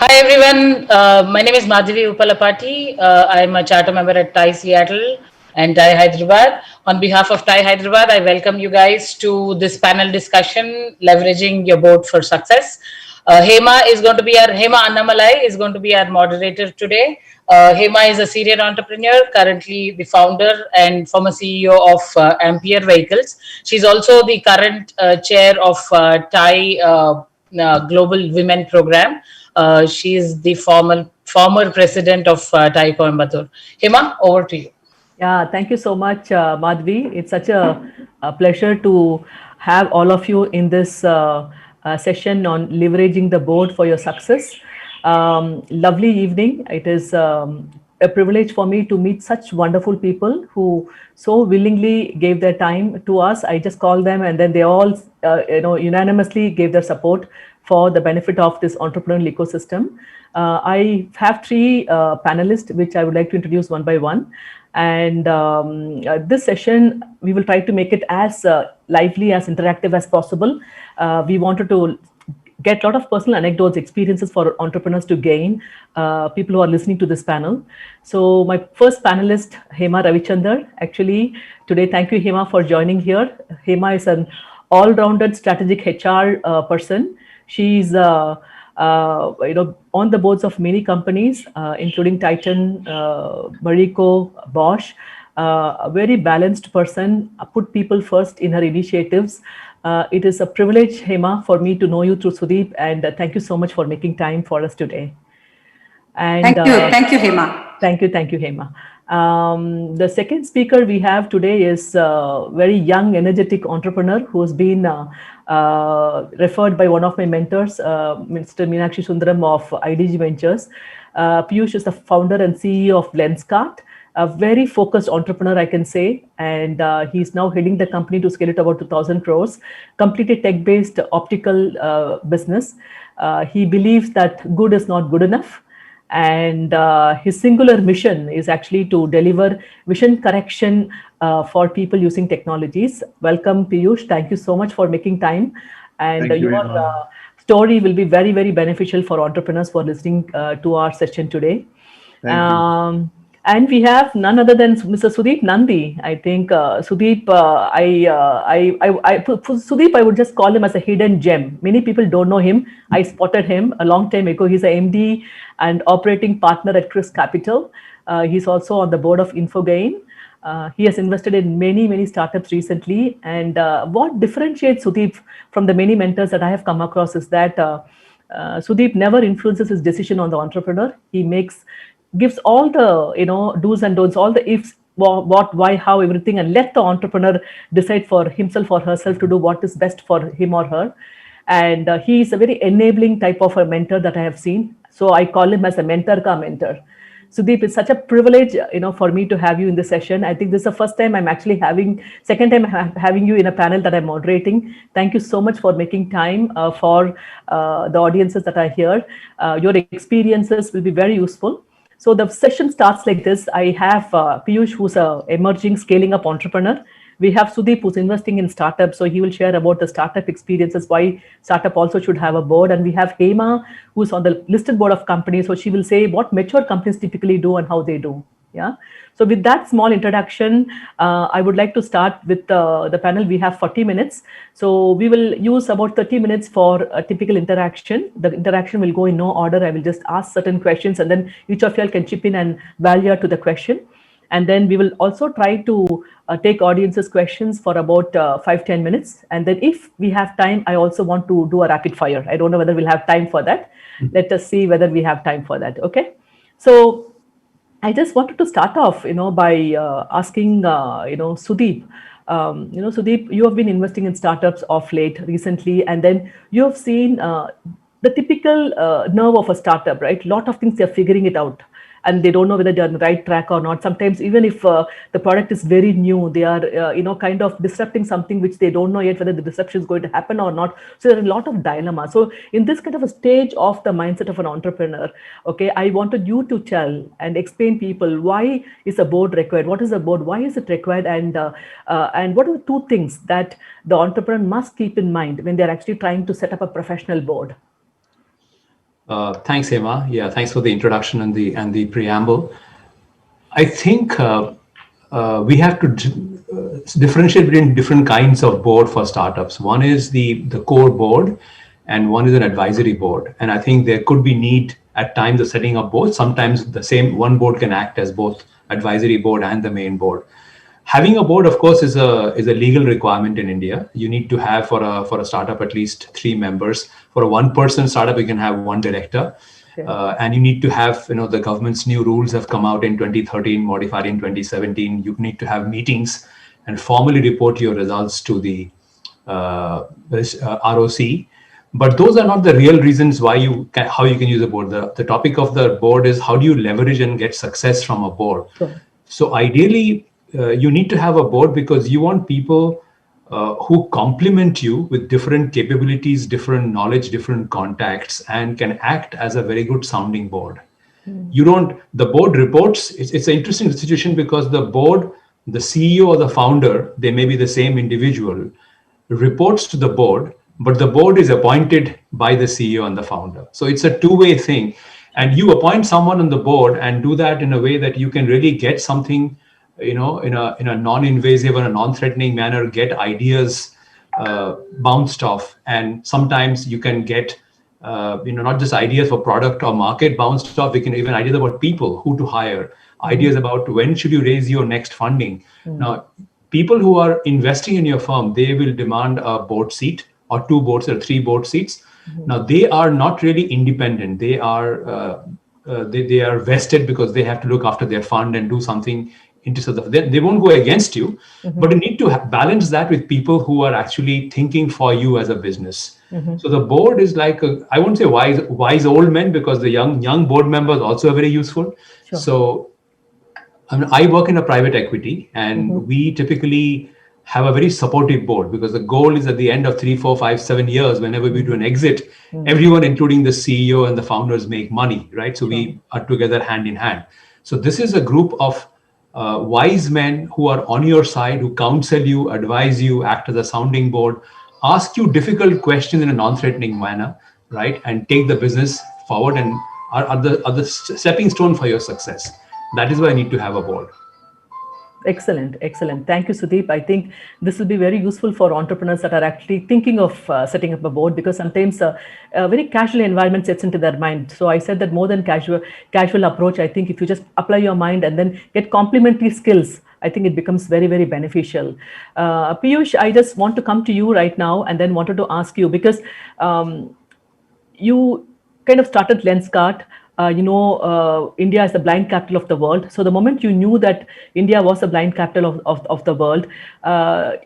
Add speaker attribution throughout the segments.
Speaker 1: Hi everyone, my name is Madhavi Upalapati. I'm a charter member at TIE Seattle and TIE Hyderabad. On behalf of TIE Hyderabad, I welcome you guys to this panel discussion, leveraging your board for success. Hema Annamalai is going to be our moderator today. Hema is a serial entrepreneur, currently the founder and former CEO of Ampere Vehicles. She's also the current chair of TIE Global Women Program. She is the former president of TIE Coimbatore. Hema, over to you.
Speaker 2: Yeah, thank you so much, Madhvi. It's such a pleasure to have all of you in this session on leveraging the board for your success. Lovely evening. It is a privilege for me to meet such wonderful people who so willingly gave their time to us. I just called them, and then they all, unanimously gave their support for the benefit of this entrepreneurial ecosystem. I have three panelists, which I would like to introduce one by one. And this session, we will try to make it as lively, as interactive as possible. We wanted to get a lot of personal anecdotes, experiences for entrepreneurs to gain, people who are listening to this panel. So my first panelist, Hema Ravichandar. Actually, today, thank you, Hema, for joining here. Hema is an all-rounded strategic HR person. She's on the boards of many companies, including Titan, Marico, Bosch. A very balanced person, put people first in her initiatives. It is a privilege, Hema, for me to know you through Sudeep, and thank you so much for making time for us today.
Speaker 3: And thank you, Hema.
Speaker 2: Thank you, Hema. The second speaker we have today is a very young, energetic entrepreneur who has been referred by one of my mentors, Mr. Meenakshi Sundaram of IDG Ventures. Piyush is the founder and CEO of Lenskart, a very focused entrepreneur, I can say, and he's now heading the company to scale it about 2,000 crores, completely tech-based optical business. He believes that good is not good enough. And his singular mission is actually to deliver vision correction for people using technologies. Welcome, Piyush. Thank you so much for making time. And your story will be very, very beneficial for entrepreneurs who are listening to our session today. And we have none other than Mr. Sudeep Nandi. I think Sudeep, Sudeep, I would just call him as a hidden gem. Many people don't know him. I spotted him a long time ago. He's a MD and operating partner at Chris Capital. He's also on the board of Infogain. He has invested in many, many startups recently. And what differentiates Sudeep from the many mentors that I have come across is that Sudeep never influences his decision on the entrepreneur. He gives all the do's and don'ts, all the ifs, what, why, how, everything, and let the entrepreneur decide for himself or herself to do what is best for him or her. And he is a very enabling type of a mentor that I have seen. So I call him as a mentor ka mentor. Sudeep, it's such a privilege, for me to have you in this session. I think this is the first time I'm actually second time having you in a panel that I'm moderating. Thank you so much for making time for the audiences that are here. Your experiences will be very useful. So the session starts like this. I have Piyush, who's an emerging scaling up entrepreneur. We have Sudeep, who's investing in startups. So he will share about the startup experiences, why startup also should have a board. And we have Hema, who's on the listed board of companies. So she will say what mature companies typically do and how they do. Yeah. So with that small introduction, I would like to start with the panel. We have 40 minutes. So we will use about 30 minutes for a typical interaction. The interaction will go in no order. I will just ask certain questions, and then each of you all can chip in and value to the question. And then we will also try to take audience's questions for about 5-10 minutes. And then if we have time, I also want to do a rapid fire. I don't know whether we'll have time for that. Let us see whether we have time for that. Okay. So I just wanted to start off, by asking, Sudeep. Sudeep, you have been investing in startups of late recently, and then you have seen the typical nerve of a startup, right? A lot of things they're figuring it out, and they don't know whether they're on the right track or not. Sometimes, even if the product is very new, they are, kind of disrupting something which they don't know yet whether the disruption is going to happen or not. So there's a lot of dilemma. So in this kind of a stage of the mindset of an entrepreneur, okay, I wanted you to tell and explain people why is a board required? What is a board? Why is it required? And what are the two things that the entrepreneur must keep in mind when they're actually trying to set up a professional board?
Speaker 4: Thanks, Hema. Yeah, thanks for the introduction and the preamble. I think we have to differentiate between different kinds of board for startups. One is the core board, and one is an advisory board. And I think there could be need at times of setting up both. Sometimes the same one board can act as both advisory board and the main board. Having a board, of course, is a legal requirement in India. You need to have for a startup at least 3 members. For a one-person startup, you can have one director, and you need to have, the government's new rules have come out in 2013, modified in 2017. You need to have meetings and formally report your results to the ROC. But those are not the real reasons how you can use a board. The topic of the board is how do you leverage and get success from a board.
Speaker 2: Sure.
Speaker 4: So ideally, you need to have a board because you want people who complement you with different capabilities, different knowledge, different contacts, and can act as a very good sounding board. The board reports, it's an interesting situation because the board, the CEO or the founder, they may be the same individual, reports to the board, but the board is appointed by the CEO and the founder. So it's a two-way thing. And you appoint someone on the board and do that in a way that you can really get something, in a non-invasive or a non-threatening manner, get ideas bounced off. And sometimes you can get, not just ideas for product or market bounced off, we can even ideas about people, who to hire, ideas about when should you raise your next funding. Now, people who are investing in your firm, they will demand a board seat or 2 boards or 3 board seats. Now, they are not really independent. They are they are vested because they have to look after their fund and do something into they won't go against you, but you need to balance that with people who are actually thinking for you as a business. So the board is like I won't say wise old men, because the young board members also are very useful.
Speaker 2: Sure.
Speaker 4: So I work in a private equity, and we typically have a very supportive board because the goal is at the end of 3, 4, 5, 7 years, whenever we do an exit, everyone, including the CEO and the founders, make money, right? So we are together hand in hand. So this is a group of wise men who are on your side, who counsel you, advise you, act as a sounding board, ask you difficult questions in a non-threatening manner, right? And take the business forward and are the stepping stone for your success. That is why I need to have a board.
Speaker 2: Excellent. Thank you, Sudeep. I think this will be very useful for entrepreneurs that are actually thinking of setting up a board, because sometimes a very casual environment sets into their mind. So I said that more than casual approach, I think if you just apply your mind and then get complementary skills, I think it becomes very, very beneficial. Piyush, I just want to come to you right now and then wanted to ask you, because you kind of started Lenskart. India is the blind capital of the world. So the moment you knew that India was the blind capital of the world,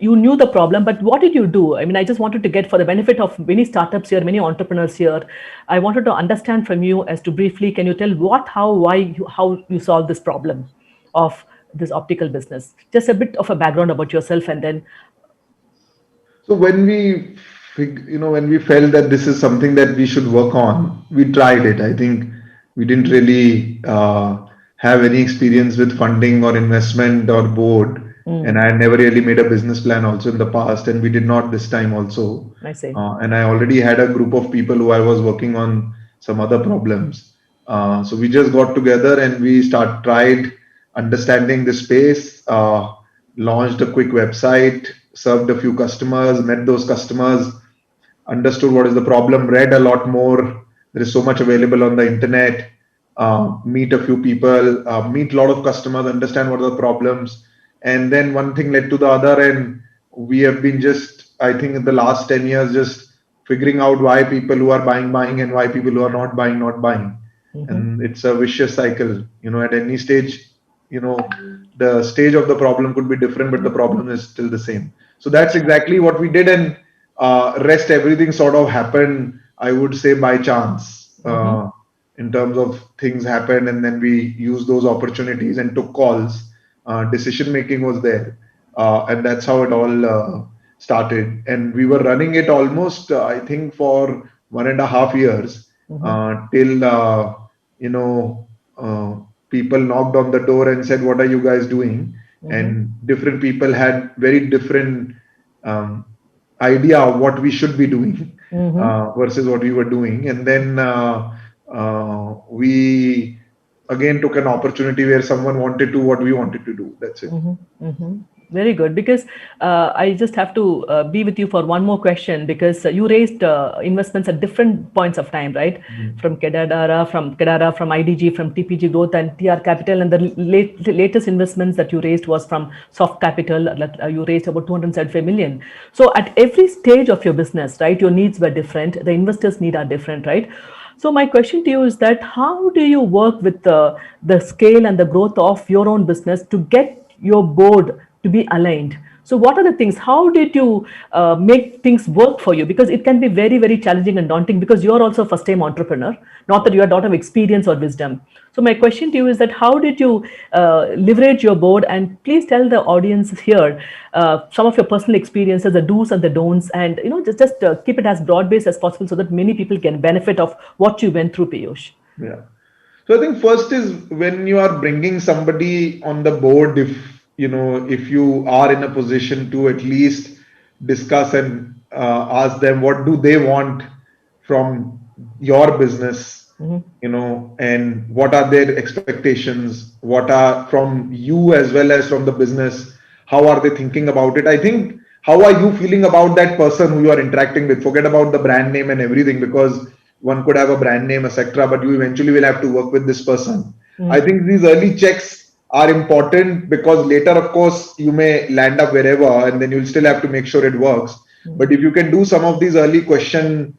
Speaker 2: you knew the problem, but what did you do? I mean, I just wanted to get, for the benefit of many startups here, many entrepreneurs here, I wanted to understand from you as to briefly, can you tell how you solved this problem of this optical business? Just a bit of a background about yourself, and then.
Speaker 5: So when we felt that this is something that we should work on, we tried it. I think we didn't really have any experience with funding or investment or board, and I never really made a business plan also in the past, and we did not this time also.
Speaker 2: I see.
Speaker 5: And I already had a group of people who I was working on some other problems. So we just got together and we tried understanding the space, launched a quick website, served a few customers, met those customers, understood what is the problem, read a lot more. There is so much available on the internet. Meet a few people, meet a lot of customers, understand what are the problems. And then one thing led to the other. And we have been I think in the last 10 years, just figuring out why people who are buying, and why people who are not buying. And it's a vicious cycle. At any stage, the stage of the problem could be different, but the problem is still the same. So that's exactly what we did. And rest, everything sort of happened, I would say, by chance. In terms of things happened, and then we used those opportunities and took calls. Decision making was there, and that's how it all started. And we were running it almost, I think, for 1.5 years, till people knocked on the door and said, "What are you guys doing?" And different people had very different idea of what we should be doing versus what we were doing. And then We again took an opportunity where someone wanted to what we wanted to do. That's it.
Speaker 2: Very good. Because I just have to be with you for one more question, because you raised investments at different points of time, right? From Kedara, from IDG, from TPG Growth and TR Capital, and the latest investments that you raised was from Soft Capital. You raised about 275 million. So at every stage of your business, right, your needs were different. The investors' need are different, right? So my question to you is that how do you work with the scale and the growth of your own business to get your board to be aligned? So what are the things? How did you make things work for you? Because it can be very, very challenging and daunting, because you are also a first-time entrepreneur, not that you are not of experience or wisdom. So my question to you is that how did you leverage your board? And please tell the audience here some of your personal experiences, the do's and the don'ts, and just keep it as broad-based as possible so that many people can benefit of what you went through, Piyush.
Speaker 5: Yeah. So I think first is when you are bringing somebody on the board, if you are in a position to at least discuss and ask them what do they want from your business, and what are their expectations, what are from you as well as from the business, how are they thinking about it? I think how are you feeling about that person who you are interacting with? Forget about the brand name and everything, because one could have a brand name, etc., but you eventually will have to work with this person. I think these early checks are important, because later, of course, you may land up wherever and then you'll still have to make sure it works. But if you can do some of these early question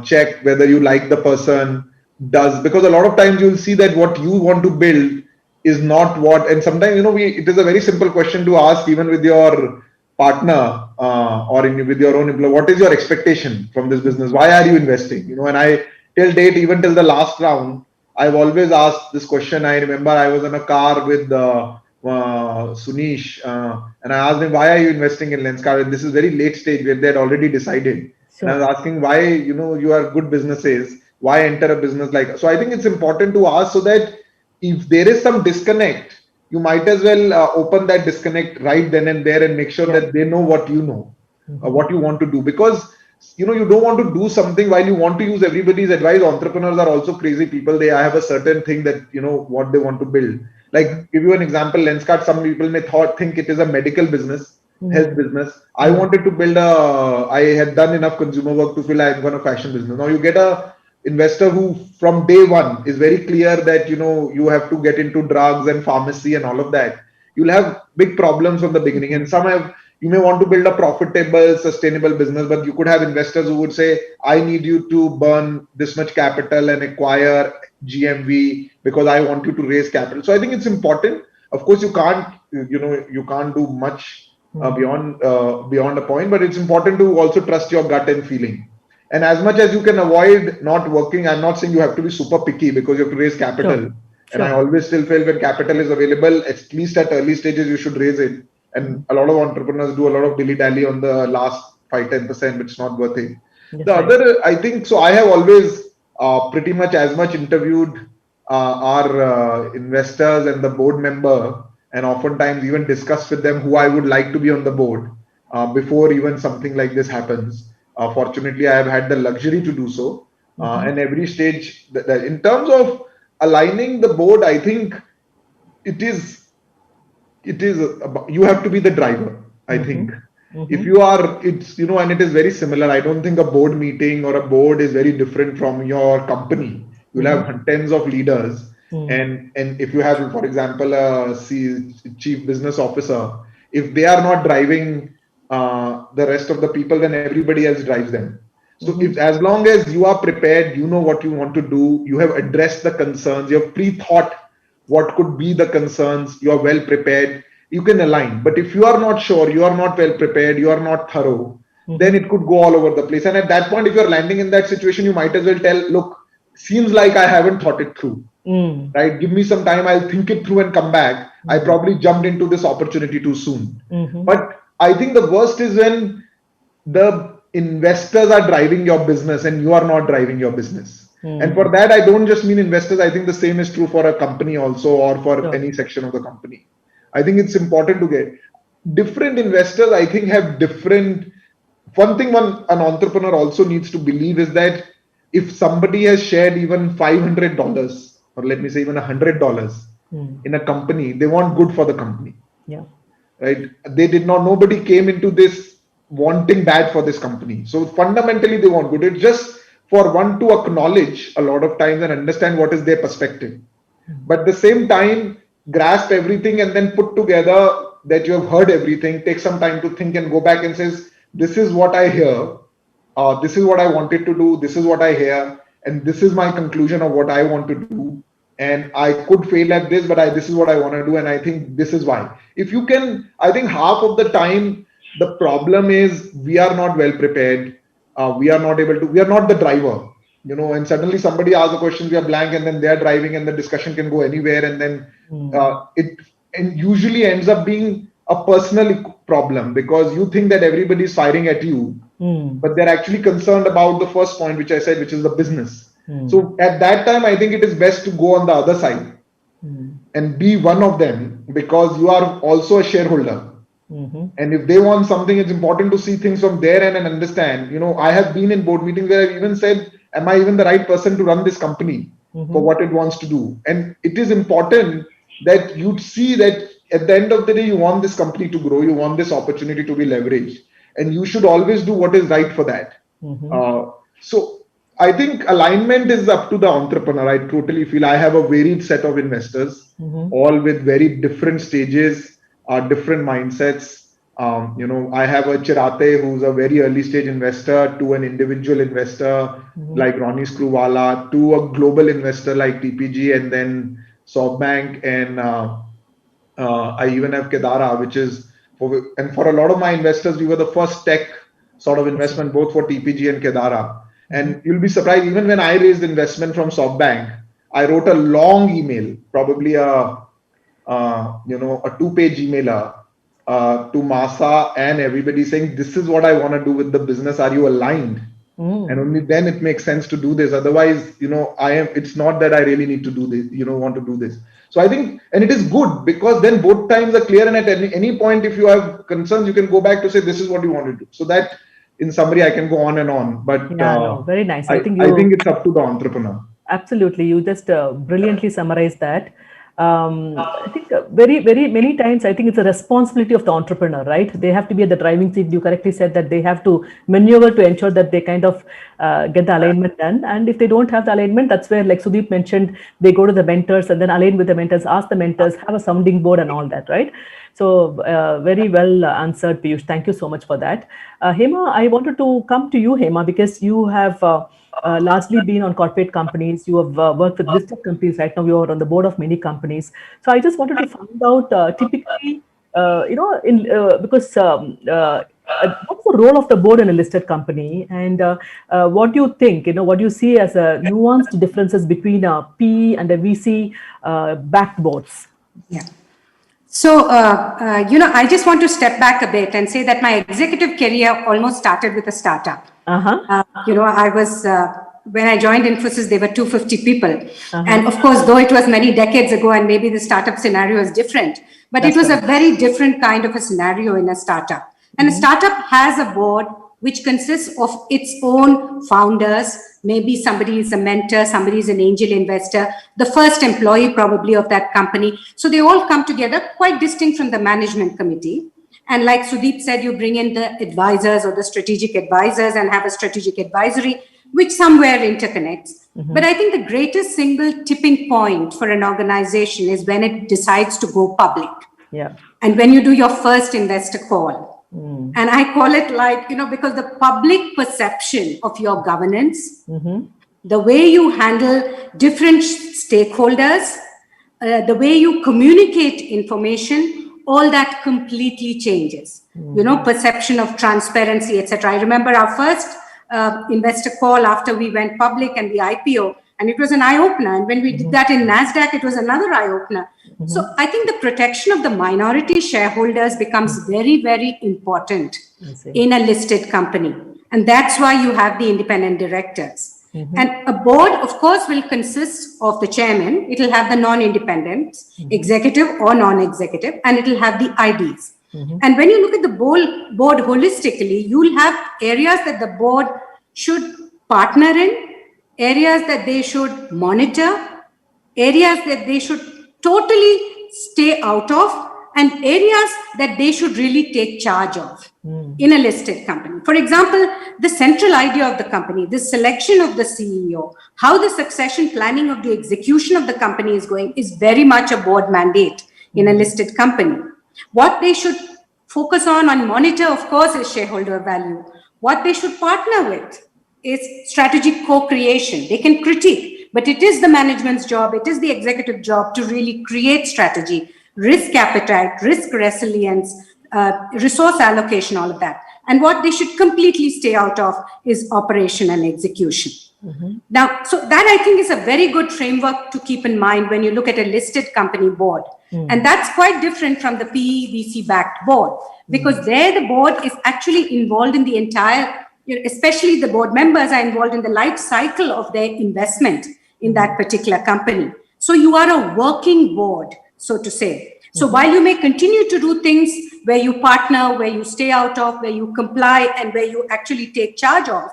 Speaker 5: check whether you like the person does, because a lot of times you'll see that what you want to build is not what, and sometimes it is a very simple question to ask even with your partner with your own employee. What is your expectation from this business? Why are you investing? And I till date, even till the last round, I've always asked this question. I remember I was in a car with Sunish, and I asked him, why are you investing in Lenskart? And this is very late stage where they had already decided.
Speaker 2: Sure.
Speaker 5: And I was asking why, you are good businesses, why enter a business like. So I think it's important to ask, so that if there is some disconnect, you might as well open that disconnect right then and there and make sure that they know what you know, what you want to do. Because you don't want to do something while you want to use everybody's advice. Entrepreneurs are also crazy people. They have a certain thing that what they want to build. Like, give you an example, Lenskart, some people may think it is a medical business, health business. I wanted to build I had done enough consumer work to feel I'm going to fashion business. Now you get a investor who from day one is very clear that you have to get into drugs and pharmacy and all of that. You'll have big problems from the beginning. And you may want to build a profitable, sustainable business, but you could have investors who would say, I need you to burn this much capital and acquire GMV because I want you to raise capital. So I think it's important. Of course, you can't do much beyond a point, but it's important to also trust your gut and feeling. And as much as you can avoid not working, I'm not saying you have to be super picky because you have to raise capital. Sure. And I always still feel when capital is available, at least at early stages, you should raise it. And a lot of entrepreneurs do a lot of dilly-dally on the last 5-10%, but it's not worth it. Yes, the other, I think, so I have always pretty much as much interviewed our investors and the board member, and oftentimes even discussed with them who I would like to be on the board before even something like this happens. Fortunately, I have had the luxury to do so. And every stage, in terms of aligning the board, I think it is you have to be the driver. I think if you are, it's and it is very similar. I don't think a board meeting or a board is very different from your company. You'll have tens of leaders, and if you have, for example, a chief business officer, if they are not driving the rest of the people, then everybody else drives them. So if, as long as you are prepared, you know what you want to do, you have addressed the concerns, you have pre-thought what could be the concerns, you are well prepared, you can align. But if you are not sure, you are not well prepared, you are not thorough, then it could go all over the place. And at that point, if you're landing in that situation, you might as well tell, look, seems like I haven't thought it through. Right? Give me some time, I'll think it through and come back. I probably jumped into this opportunity too soon. But I think the worst is when the investors are driving your business and you are not driving your business. And for that, I don't just mean investors. I think the same is true for a company also, or for any section of the company. I think it's important to get different investors. I think have different. One thing an entrepreneur also needs to believe is that if somebody has shared even $500, or let me say even $100 in a company, they want good for the company.
Speaker 2: Yeah.
Speaker 5: Right? Nobody came into this wanting bad for this company. So fundamentally, they want good. It's just for one to acknowledge a lot of times and understand what is their perspective. But at the same time, grasp everything and then put together that you have heard everything, take some time to think and go back and says, this is what I hear. This is what I wanted to do. This is what I hear. And this is my conclusion of what I want to do. And I could fail at this, but this is what I want to do. And I think this is why. If you can, I think half of the time, the problem is we are not well prepared. We are not the driver, and suddenly somebody asks a question, we are blank, and then they're driving and the discussion can go anywhere. And then it usually ends up being a personal problem because you think that everybody is firing at you, but they're actually concerned about the first point, which I said, which is the business. So at that time, I think it is best to go on the other side and be one of them because you are also a shareholder. And if they want something, it's important to see things from their end and understand. I have been in board meetings where I've even said, am I even the right person to run this company for what it wants to do? And it is important that you see that at the end of the day, you want this company to grow, you want this opportunity to be leveraged, and you should always do what is right for that. So I think alignment is up to the entrepreneur. I totally feel I have a varied set of investors, all with very different stages, different mindsets. I have a Chirate who's a very early stage investor, to an individual investor like Ronnie Screwvala, to a global investor like TPG, and then SoftBank, and I even have Kedara, which is for a lot of my investors, we were the first tech sort of investment, both for TPG and Kedara. And you'll be surprised, even when I raised investment from SoftBank, I wrote a long email, probably a 2-page emailer to Masa and everybody saying, this is what I want to do with the business. Are you aligned? And only then it makes sense to do this. Otherwise, it's not that I really need to do this, want to do this. So I think, and it is good because then both times are clear. And at any point, if you have concerns, you can go back to say, this is what you want to do. So that in summary, I can go on and on, but
Speaker 2: very nice.
Speaker 5: I think it's up to the entrepreneur.
Speaker 2: Absolutely. You just brilliantly summarized that. I think very many times, I think it's a responsibility of the entrepreneur, right? They have to be at the driving seat. You correctly said that they have to maneuver to ensure that they kind of get the alignment done. And if they don't have the alignment, that's where, like Sudeep mentioned, they go to the mentors and then align with the mentors, ask the mentors, have a sounding board and all that, right? So very well answered, Piyush. Thank you so much for that. Hema, I wanted to come to you, Hema, because you have largely been on corporate companies. You have worked with listed companies. Right now, you are on the board of many companies. So I just wanted to find out, typically, because what's the role of the board in a listed company, and what do you think? What do you see as nuanced differences between a PE and a VC backed boards?
Speaker 3: Yeah. So, I just want to step back a bit and say that my executive career almost started with a startup. I was, when I joined Infosys, there were 250 people. And of course, though it was many decades ago and maybe the startup scenario is different, but it was a very different kind of a scenario in a startup. And a startup has a board which consists of its own founders. Maybe somebody is a mentor, somebody is an angel investor, the first employee probably of that company. So they all come together, quite distinct from the management committee. And like Sudeep said, you bring in the advisors or the strategic advisors and have a strategic advisory, which somewhere interconnects. But I think the greatest single tipping point for an organization is when it decides to go public.
Speaker 2: Yeah.
Speaker 3: And when you do your first investor call. And I call it like, because the public perception of your governance, the way you handle different stakeholders, the way you communicate information, all that completely changes. Perception of transparency, etc. I remember our first investor call after we went public and the IPO, and it was an eye-opener. And when we did that in NASDAQ, it was another eye-opener. So I think the protection of the minority shareholders becomes very, very important in a listed company. And that's why you have the independent directors. And a board, of course, will consist of the chairman. It will have the non-independent, executive or non-executive, and it will have the IDs. And when you look at the board holistically, you'll have areas that the board should partner in, areas that they should monitor, areas that they should totally stay out of, and areas that they should really take charge of in a listed company. For example, the central idea of the company, the selection of the CEO, how the succession planning of the execution of the company is going is very much a board mandate in a listed company. What they should focus on monitor, of course, is shareholder value. What they should partner with is strategic co-creation. They can critique, but it is the management's job, it is the executive job to really create strategy, risk appetite, risk resilience, resource allocation, all of that. And what they should completely stay out of is operation and execution. Now, so that I think is a very good framework to keep in mind when you look at a listed company board. And that's quite different from the PE VC backed board, because there the board is actually involved in the entire, especially the board members are involved in the life cycle of their investment in that particular company. So you are a working board, so to say. So while you may continue to do things where you partner, where you stay out of, where you comply, and where you actually take charge of,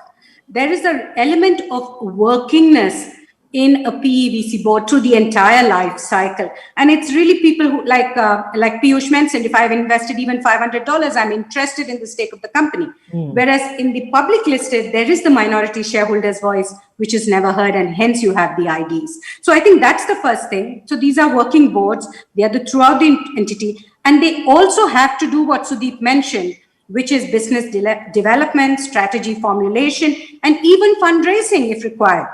Speaker 3: there is an element of workingness in a PE VC board through the entire life cycle. And it's really people who, like Piyush mentioned, if I've invested even $500, I'm interested in the stake of the company. Whereas in the public listed, there is the minority shareholders' voice, which is never heard, and hence you have the IDs. So I think that's the first thing. So these are working boards. They are throughout the entity. And they also have to do what Sudeep mentioned, which is business development, strategy formulation, and even fundraising if required.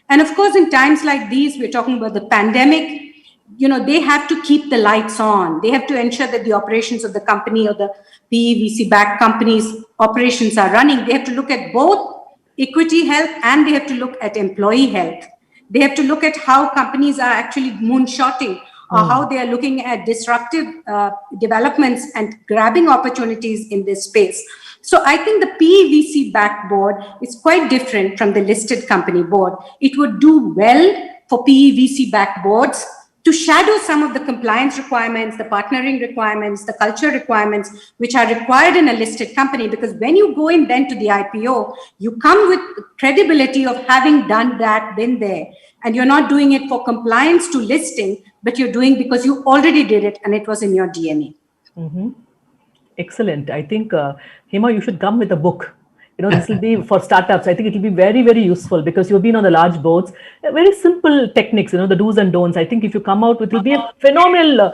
Speaker 3: And of course, in times like these, we're talking about the pandemic, they have to keep the lights on. They have to ensure that the operations of the company or the PE VC-backed companies' operations are running. They have to look at both equity health and they have to look at employee health. They have to look at how companies are actually moonshotting or how they are looking at disruptive developments and grabbing opportunities in this space. So I think the PE VC-backed board is quite different from the listed company board. It would do well for PE VC-backed boards to shadow some of the compliance requirements, the partnering requirements, the culture requirements, which are required in a listed company. Because when you go in then to the IPO, you come with credibility of having done that, been there. And you're not doing it for compliance to listing, but you're doing because you already did it and it was in your DNA.
Speaker 2: Excellent. I think, Hema, you should come with a book. This will be for startups. I think it will be very, very useful because you've been on the large boards. Very simple techniques, the do's and don'ts. I think if you come out with, it will be a phenomenal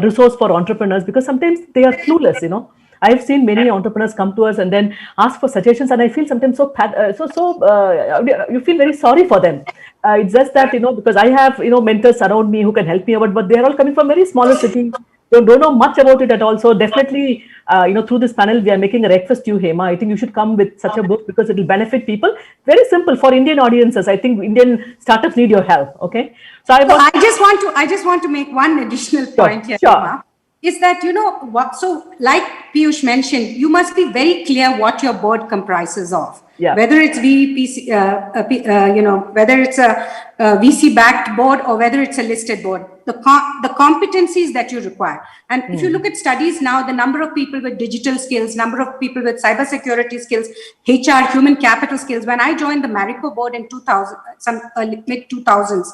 Speaker 2: resource for entrepreneurs because sometimes they are clueless, I've seen many entrepreneurs come to us and then ask for suggestions, and I feel sometimes you feel very sorry for them. It's just that, because I have, mentors around me who can help me out, but they're all coming from very smaller cities. Don't know much about it at all. So definitely, through this panel, we are making a request to you, Hema. I think you should come with such a book because it will benefit people. Very simple for Indian audiences. I think Indian startups need your help. Okay. So I
Speaker 3: just want to make one additional point here, Hema, is that, so like Piyush mentioned, you must be very clear what your board comprises of.
Speaker 2: Yeah.
Speaker 3: Whether it's whether it's a VC-backed board or whether it's a listed board, the competencies that you require. And if you look at studies now, the number of people with digital skills, number of people with cybersecurity skills, HR, human capital skills. When I joined the Marico board in 2000, mid 2000s,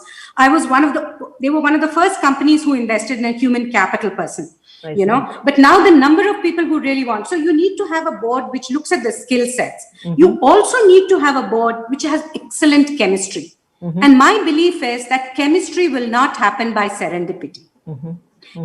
Speaker 3: they were one of the first companies who invested in a human capital person. But now the number of people who really want, so you need to have a board which looks at the skill sets. You also need to have a board which has excellent chemistry. And my belief is that chemistry will not happen by serendipity.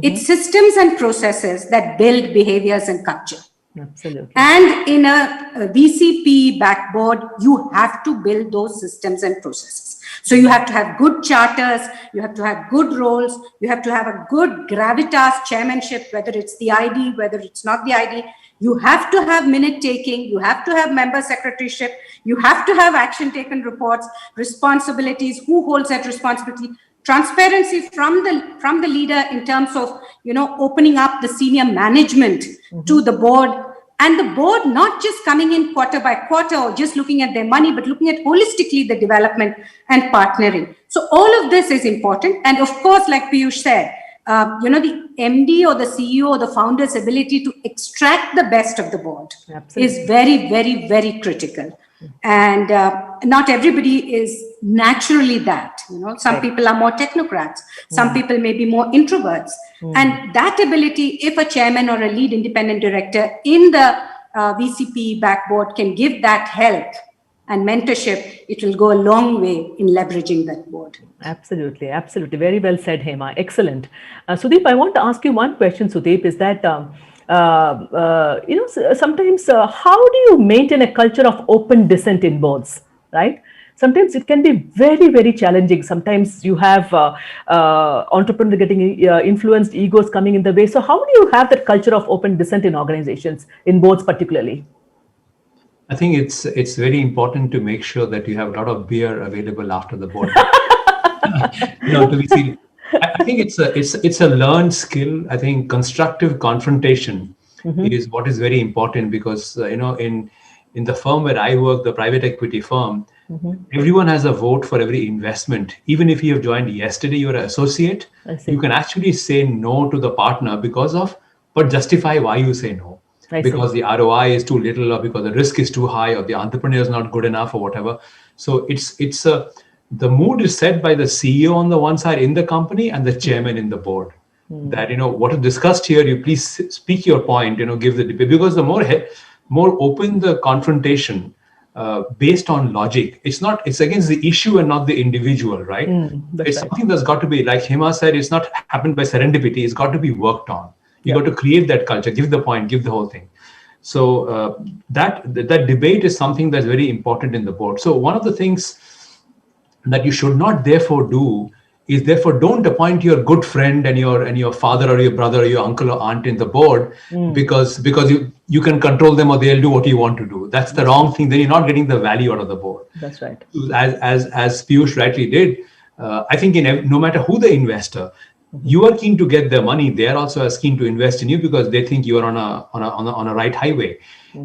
Speaker 3: It's systems and processes that build behaviors and culture.
Speaker 2: Absolutely.
Speaker 3: And in a VCP backed board, you have to build those systems and processes. So you have to have good charters, you have to have good roles, you have to have a good gravitas chairmanship, whether it's the ID, whether it's not the ID. You have to have minute taking, you have to have member secretaryship, you have to have action taken reports, responsibilities, who holds that responsibility, transparency from the leader in terms of, opening up the senior management to the board. And the board not just coming in quarter by quarter or just looking at their money, but looking at holistically the development and partnering. So all of this is important. And of course, like Piyush said, the MD or the CEO or the founder's ability to extract the best of the board is very, very, very critical. And not everybody is naturally that, some people are more technocrats, some people may be more introverts. And that ability, if a chairman or a lead independent director in the VCP backboard can give that help and mentorship, it will go a long way in leveraging that board.
Speaker 2: Absolutely, absolutely. Very well said, Hema. Excellent. Sudeep, I want to ask you one question, Sudeep, is that, sometimes how do you maintain a culture of open dissent in boards, right? Sometimes it can be very, very challenging. Sometimes you have entrepreneurs getting influenced, egos coming in the way. So how do you have that culture of open dissent in organizations, in boards particularly?
Speaker 4: I think it's very important to make sure that you have a lot of beer available after the board. To be seen. I think it's a learned skill. I think constructive confrontation is what is very important, because in the firm where I work, the private equity firm, everyone has a vote for every investment. Even if you have joined yesterday, you're an associate, you can actually say no to the partner but justify why you say no. Because the ROI is too little, or because the risk is too high, or the entrepreneur is not good enough, or whatever. So the mood is set by the CEO on the one side in the company and the chairman in the board. That what is discussed here, you please speak your point. Give the debate, because the more open the confrontation, based on logic, it's against the issue and not the individual, right? It's something that's got to be, like Hema said, it's not happened by serendipity. It's got to be worked on. You got to create that culture, give the point, give the whole thing. So that debate is something that's very important in the board. So one of the things that you should not therefore do is don't appoint your good friend and your father or your brother or your uncle or aunt in the board because you can control them, or they'll do what you want to do. That's the wrong thing. Then you're not getting the value out of the board.
Speaker 2: That's right.
Speaker 4: As Piyush rightly did, I think no matter who the investor, you are keen to get their money. They are also as keen to invest in you, because they think you are on a right highway.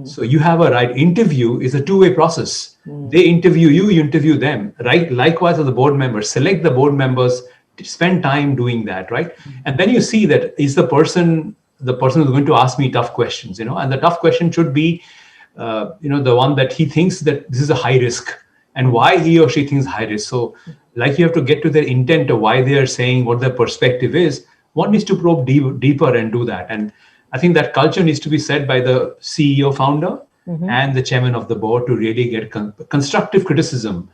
Speaker 4: So you have a right. Interview is a two-way process. They interview you, you interview them, right? Likewise, as the board members, select the board members, spend time doing that, right? And then you see that is the person who's going to ask me tough questions, and the tough question should be, the one that he thinks that this is a high risk, and why he or she thinks high risk. So like, you have to get to their intent of why they are saying, what their perspective is. One needs to probe deeper and do that. And I think that culture needs to be set by the CEO founder and the chairman of the board to really get constructive criticism,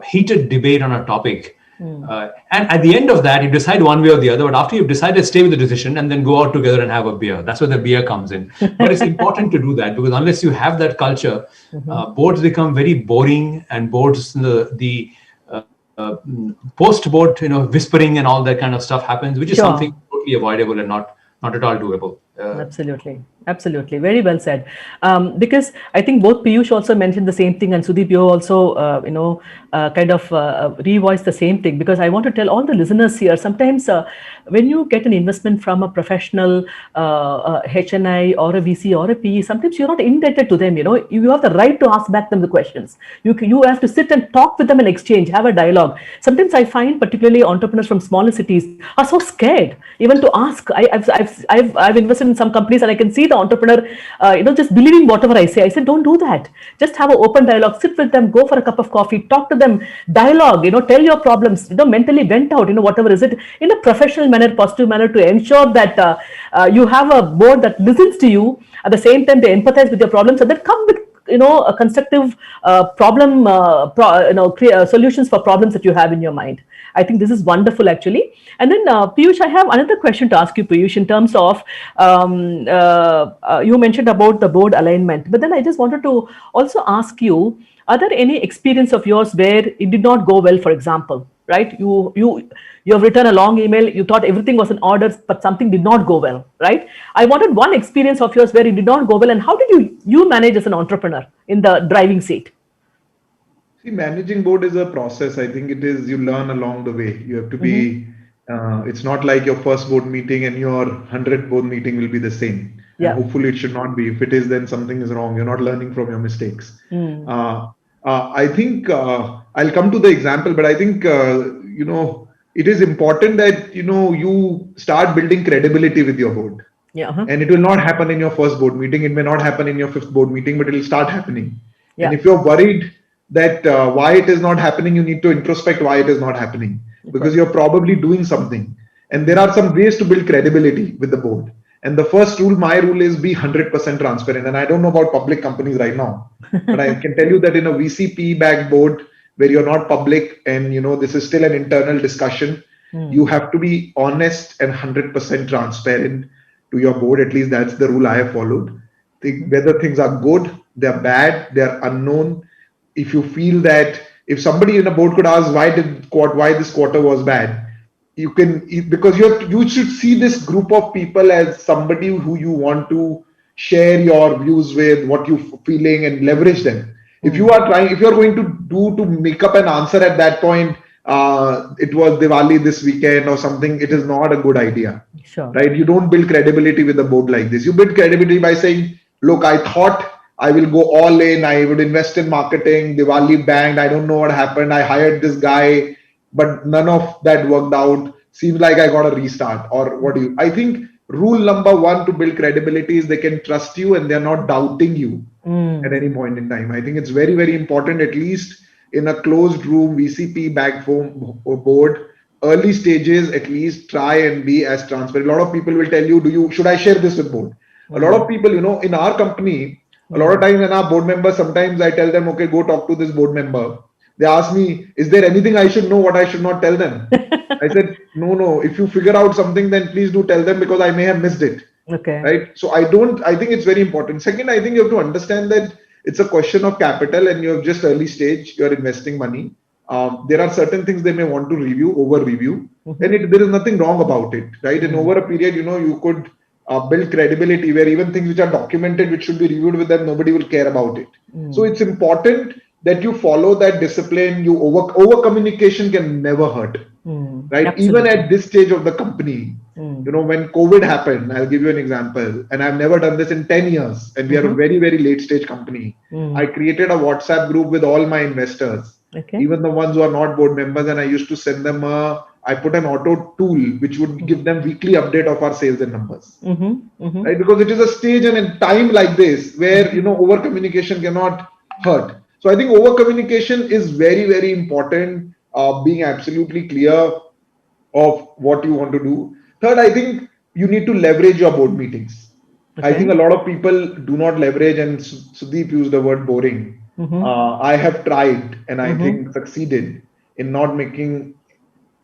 Speaker 4: heated debate on a topic. And at the end of that, you decide one way or the other. But after you've decided, stay with the decision and then go out together and have a beer. That's where the beer comes in. But it's important to do that, because unless you have that culture, boards become very boring, and boards, the post-board, whispering and all that kind of stuff happens, which is something totally avoidable and not at all doable.
Speaker 2: Absolutely. Very well said. Because I think both Piyush also mentioned the same thing, and Sudeep, you also, revoiced the same thing. Because I want to tell all the listeners here, sometimes when you get an investment from a professional HNI or a VC or a PE, sometimes you're not indebted to them. You have the right to ask back them the questions. You have to sit and talk with them and exchange, have a dialogue. Sometimes I find particularly entrepreneurs from smaller cities are so scared even to ask. I've invested in some companies, and I can see the entrepreneur, just believing whatever I say. I said, don't do that. Just have an open dialogue. Sit with them. Go for a cup of coffee. Talk to them. Dialogue. Tell your problems. Mentally vent out. Whatever is it in a professional manner, positive manner, to ensure that you have a board that listens to you. At the same time, they empathize with your problems, and then come with a constructive solutions for problems that you have in your mind. I think this is wonderful, actually. And then Piyush, I have another question to ask you, Piyush, in terms of you mentioned about the board alignment, but then I just wanted to also ask you, are there any experience of yours where it did not go well, for example, right? You have written a long email, you thought everything was in order, but something did not go well, right? I wanted one experience of yours where it did not go well, and how did you manage as an entrepreneur in the driving seat?
Speaker 5: See, managing board is a process. I think it is, you learn along the way. You have to be, it's not like your first board meeting and your 100th board meeting will be the same. Yeah. And hopefully it should not be. If it is, then something is wrong. You're not learning from your mistakes. I think I'll come to the example, but I think, it is important that, you start building credibility with your board. And it will not happen in your first board meeting. It may not happen in your fifth board meeting, but it will start happening. And if you're worried that why it is not happening, you need to introspect why it is not happening, because you're probably doing something. And there are some ways to build credibility with the board. And the first rule, my rule, is be 100% transparent. And I don't know about public companies right now, but I can tell you that in a VCP backed board where you're not public and this is still an internal discussion, you have to be honest and 100% transparent to your board. At least that's the rule I have followed. Whether things are good, they're bad, they're unknown. If you feel that, if somebody in a board could ask why this quarter was bad, you can, because you should see this group of people as somebody who you want to share your views with, what you're feeling, and leverage them. If you're going to make up an answer at that point, it was Diwali this weekend or something, it is not a good idea.
Speaker 2: Sure.
Speaker 5: Right? You don't build credibility with a board like this. You build credibility by saying, look, I thought I will go all in, I would invest in marketing, Diwali banged, I don't know what happened, I hired this guy, but none of that worked out. Seems like I got a restart. Or what do you? I think rule number one to build credibility is they can trust you and they're not doubting you at any point in time. I think it's very, very important, at least in a closed room, VCP backed board, early stages, at least try and be as transparent. A lot of people will tell you, should I share this with board? A lot of people, in our company, a lot of times when our board members, sometimes I tell them, okay, go talk to this board member. They ask me, is there anything I should know what I should not tell them? I said, no. If you figure out something, then please do tell them, because I may have missed it.
Speaker 2: Okay.
Speaker 5: Right. So I think it's very important. Second, I think you have to understand that it's a question of capital and you're just early stage, you're investing money. There are certain things they may want to over review, and there is nothing wrong about it. Right. And over a period, you could build credibility where even things which are documented, which should be reviewed with them, nobody will care about it. So it's important that you follow that discipline. Over communication can never hurt. Right.
Speaker 2: Absolutely.
Speaker 5: Even at this stage of the company, when COVID happened, I'll give you an example, and I've never done this in 10 years, and we are a very, very late stage company. I created a WhatsApp group with all my investors, even the ones who are not board members, and I used to send them I put an auto tool which would give them weekly update of our sales and numbers. Right? Because it is a stage and a time like this where, over communication cannot hurt. So I think over communication is very, very important. Being absolutely clear of what you want to do. Third, I think you need to leverage your board meetings. I think a lot of people do not leverage, and Sudeep used the word boring. I have tried and I think succeeded in not making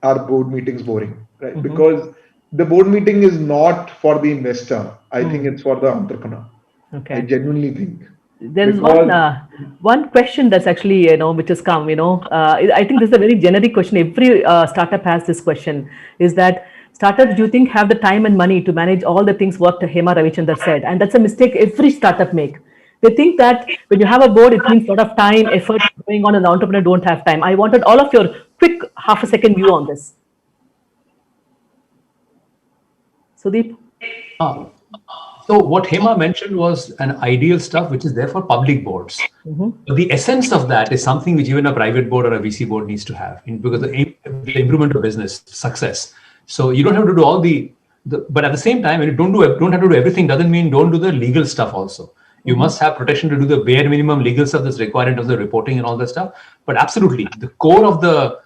Speaker 5: our board meetings boring, right? Because the board meeting is not for the investor. I think it's for the entrepreneur.
Speaker 2: Okay.
Speaker 5: I genuinely think.
Speaker 2: There is one question that's actually, which has come, I think this is a very generic question. Every startup has this question, is that startups, do you think, have the time and money to manage all the things what Hema Ravichandra said? And that's a mistake every startup make. They think that when you have a board, it means a lot of time, effort going on, and the entrepreneur don't have time. I wanted all of your quick half a second view on this. Sudeep?
Speaker 4: So what Hema mentioned was an ideal stuff which is there for public boards. But the essence of that is something which even a private board or a VC board needs to have, because the improvement of business success. So you don't have to do all but at the same time, when you don't have to do everything, doesn't mean don't do the legal stuff also. You must have protection to do the bare minimum legal stuff that's required in terms of reporting and all that stuff. But absolutely, the core of the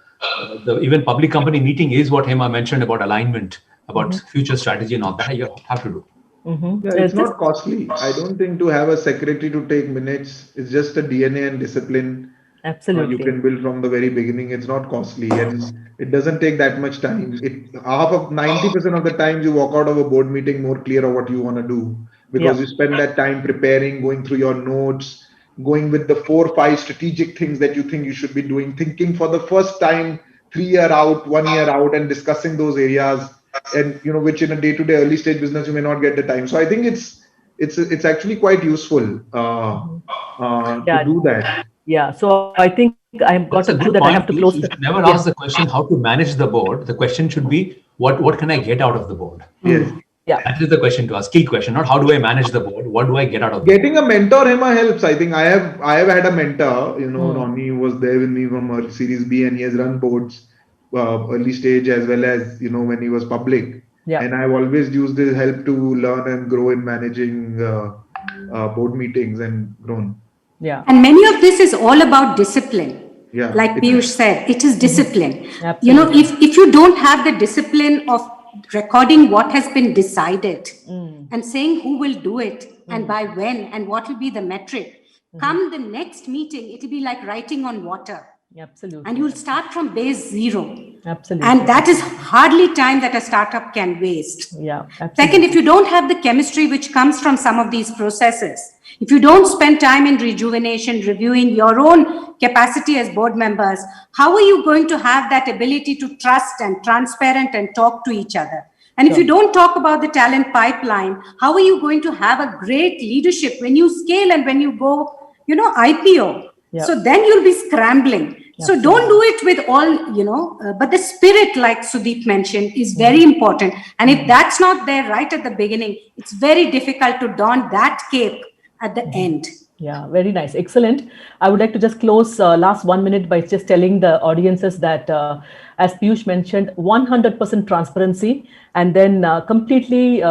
Speaker 4: even public company meeting is what Hema mentioned about alignment, about future strategy and all that you have to do.
Speaker 5: Yeah, it's not costly. I don't think to have a secretary to take minutes. It's just a DNA and discipline.
Speaker 2: Absolutely.
Speaker 5: You can build from the very beginning. It's not costly and it doesn't take that much time. 90% of the times you walk out of a board meeting more clear of what you want to do, because you spend that time preparing, going through your notes, going with the 4 or 5 strategic things that you think you should be doing, thinking for the first time 3 year out, 1 year out, and discussing those areas. And which in a day-to-day early stage business you may not get the time. So I think it's actually quite useful to do that.
Speaker 2: Yeah. So I think I've got to do that. I have to close.
Speaker 4: You should never ask the question how to manage the board. The question should be what can I get out of the board?
Speaker 5: Yes.
Speaker 2: Yeah.
Speaker 4: That is the question to ask. Key question, not how do I manage the board? What do I get out of the board?
Speaker 5: Getting a mentor, Hema, helps. I think I have had a mentor. Ronnie was there with me from our Series B, and he has run boards. Early stage as well as when he was public, and I've always used his help to learn and grow in managing board meetings and grown.
Speaker 2: Yeah.
Speaker 3: And many of this is all about discipline.
Speaker 5: Yeah,
Speaker 3: Like Piyush said, it is discipline.
Speaker 2: Absolutely.
Speaker 3: You know, if you don't have the discipline of recording what has been decided and saying who will do it and by when and what will be the metric, come the next meeting, it will be like writing on water.
Speaker 2: Absolutely.
Speaker 3: And you'll start from base zero.
Speaker 2: Absolutely.
Speaker 3: And that is hardly time that a startup can waste.
Speaker 2: Yeah. Absolutely.
Speaker 3: Second, if you don't have the chemistry which comes from some of these processes, if you don't spend time in rejuvenation, reviewing your own capacity as board members, how are you going to have that ability to trust and transparent and talk to each other? And if you don't talk about the talent pipeline, how are you going to have a great leadership when you scale and when you go, IPO?
Speaker 2: Yeah.
Speaker 3: So then you'll be scrambling. So don't do it with all, but the spirit, like Sudeep mentioned, is very important. And if that's not there right at the beginning, it's very difficult to don that cape at the end.
Speaker 2: Yeah, very nice. Excellent. I would like to just close last 1 minute by just telling the audiences that, as Piyush mentioned, 100% transparency, and then completely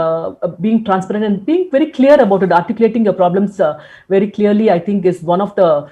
Speaker 2: being transparent and being very clear about it, articulating your problems very clearly, I think is one of the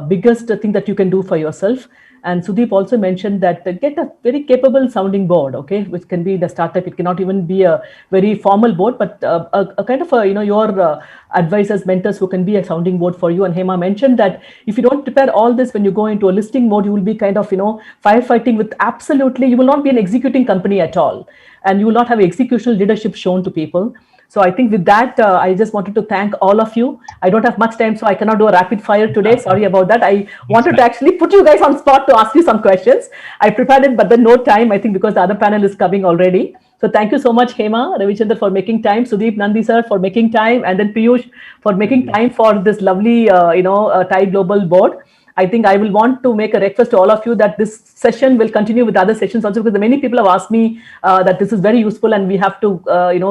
Speaker 2: biggest thing that you can do for yourself. And Sudeep also mentioned that get a very capable sounding board, okay, which can be the startup. It cannot even be a very formal board, but a kind of your advisors, mentors who can be a sounding board for you. And Hema mentioned that if you don't prepare all this when you go into a listing mode, you will be kind of firefighting with absolutely. You will not be an executing company at all, and you will not have executional leadership shown to people. So I think with that, I just wanted to thank all of you. I don't have much time, so I cannot do a rapid fire today. Sorry about that. I wanted to actually put you guys on spot to ask you some questions. I prepared it, but then no time, I think, because the other panel is coming already. So thank you so much, Hema, Ravichandra, for making time, Sudeep, Nandi sir for making time, and then Piyush for making time for this lovely, Thai Global board. I think I will want to make a request to all of you that this session will continue with other sessions also, because many people have asked me that this is very useful and we have to,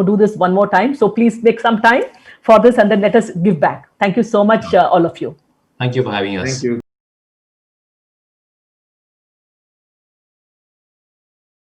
Speaker 2: do this one more time. So please make some time for this and then let us give back. Thank you so much, all of you.
Speaker 4: Thank you for having us.
Speaker 5: Thank you.